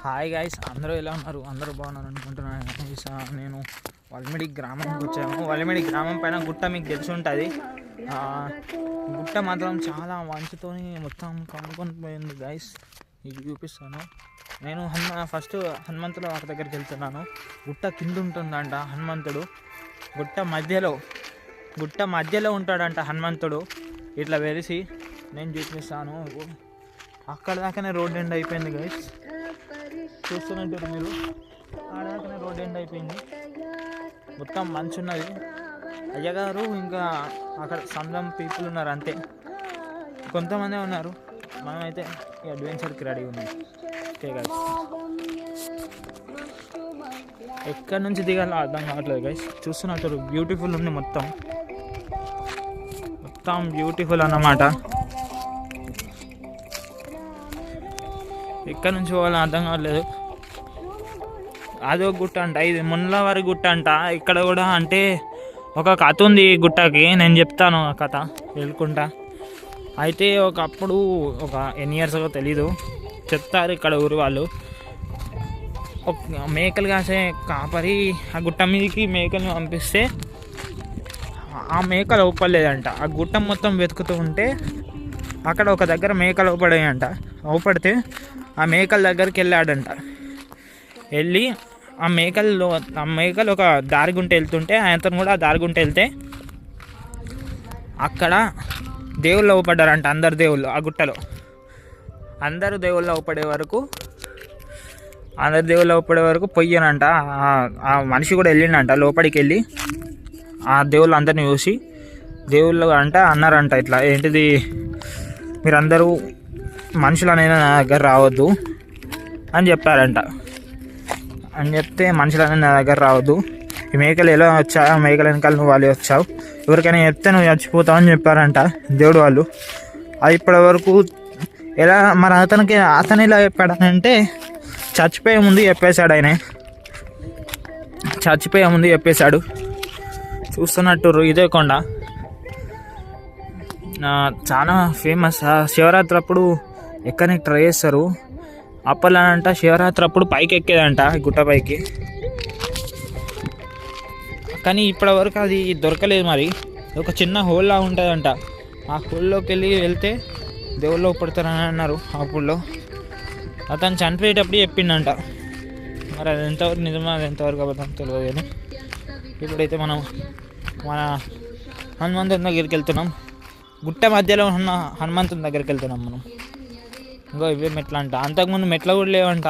Hi guys, అందరూ ఎలా ఉన్నారు? అందరూ బాగున్నారు అనుకుంటున్నాను. నేను వల్మిడి గ్రామంకి వచ్చాము. వల్మిడి గ్రామం పైన గుట్ట మీకు తెలిసి ఉంటుంది. గుట్ట మాత్రం చాలా మంచుతో మొత్తం కమ్ముకొని పోయింది గైస్. మీకు చూపిస్తాను. నేను ఫస్ట్ హనుమంతుల వారి దగ్గరికి వెళ్తున్నాను. గుట్ట కింద ఉంటుందంట హనుమంతుడు. గుట్ట మధ్యలో ఉంటాడంట హనుమంతుడు. ఇట్లా వెలిసి నేను చూపిస్తాను. అక్కడ దాకానే రోడ్ ఎండ్ అయిపోయింది గైస్, చూస్తున్నట్టు మీరు. ఆడదాకానే రోడ్ ఎండ్ అయిపోయింది, మొత్తం మంచు ఉన్నది. అయ్యగారు ఇంకా అక్కడ సమ్ పీపుల్ ఉన్నారు, అంతే కొంతమందే ఉన్నారు. మనమైతే ఈ అడ్వెంచర్కి రెడీ ఉన్నాం. ఓకే గైస్, ఎక్కడి నుంచి దిగాలో అర్థం కావట్లేదు గైస్. చూస్తున్నట్టు బ్యూటిఫుల్ ఉంది, మొత్తం బ్యూటిఫుల్ అన్నమాట. ఎక్కడి నుంచి పోవాలో అర్థం కావట్లేదు. అదో గుట్ట అంట, ఇది మున్లవారి గుట్ట అంట. ఇక్కడ కూడా అంటే ఒక కథ ఉంది ఈ గుట్టకి, నేను చెప్తాను ఆ కథ వెళ్ళుకుంటా. అయితే ఒకప్పుడు ఒక ఎన్ని ఇయర్స్ తెలీదు, చెప్తారు ఇక్కడ ఊరి వాళ్ళు. మేకలు కాసే కాపరి ఆ గుట్ట మీదకి మేకల్ని పంపిస్తే ఆ మేకలు ఊపలేదంట. ఆ గుట్ట మొత్తం వెతుకుతూ ఉంటే అక్కడ ఒక దగ్గర మేకలు ఊపడాయంట. ఊపడితే ఆ మేకల దగ్గరికి వెళ్ళాడంట. వెళ్ళి ఆ మేకలు ఒక దారిగుంట వెళ్తుంటే ఆయనతో కూడా ఆ దారిగుంట వెళ్తే అక్కడ దేవుళ్ళు ఊపడ్డారంట. అందరు దేవుళ్ళు ఆ గుట్టలో, అందరు దేవుళ్ళు ఊపడే వరకు పొయ్యనంట. ఆ మనిషి కూడా వెళ్ళిండంట. లోపలికి వెళ్ళి ఆ దేవుళ్ళు అందరిని చూసి దేవుళ్ళు అన్నారంట, ఇట్లా ఏంటిది, మీరందరూ మనుషులు అనేది నా దగ్గర రావద్దు అని చెప్పారంట. అని చెప్తే మనుషులు అనేది నా దగ్గర రావద్దు, ఈ మేకలు ఎలా వచ్చావు, మేకల వెనకాల నువ్వు వాళ్ళు వచ్చావు, ఎవరికైనా చెప్తే నువ్వు చచ్చిపోతావు అని చెప్పారంట దేవుడు వాళ్ళు. అది ఇప్పటి వరకు ఎలా మరి అతను ఎలా చెప్పాడనంటే చచ్చిపోయే ముందు చెప్పేశాడు. చూస్తున్నట్టు ఇదే కొండ చాలా ఫేమస్. శివరాత్రి అప్పుడు ఎక్కడానికి ట్రై చేస్తారు. అప్పలానంట శివరాత్రి అప్పుడు పైకి ఎక్కేదంట గుట్ట పైకి, కానీ ఇప్పటి వరకు అది దొరకలేదు. మరి ఒక చిన్న హోల్లా ఉంటుందంట, ఆ హోల్లోకి వెళ్తే దేవుళ్ళు పడతారని అన్నారు. అప్పుడులో అతను చనిపోయేటప్పుడు చెప్పిండంట. మరి అది ఎంతవరకు నిజమో అది ఎంతవరకు అబద్ధం తెలియదు. కానీ ఇప్పుడైతే మనం మన హనుమంతుని దగ్గరికి వెళ్తున్నాం. గుట్ట మధ్యలో ఉన్న హనుమంతుని దగ్గరికి వెళ్తున్నాం మనం. ఇంకో ఇవే మెట్లు అంట, అంతకుముందు మెట్లు కూడా లేవంట.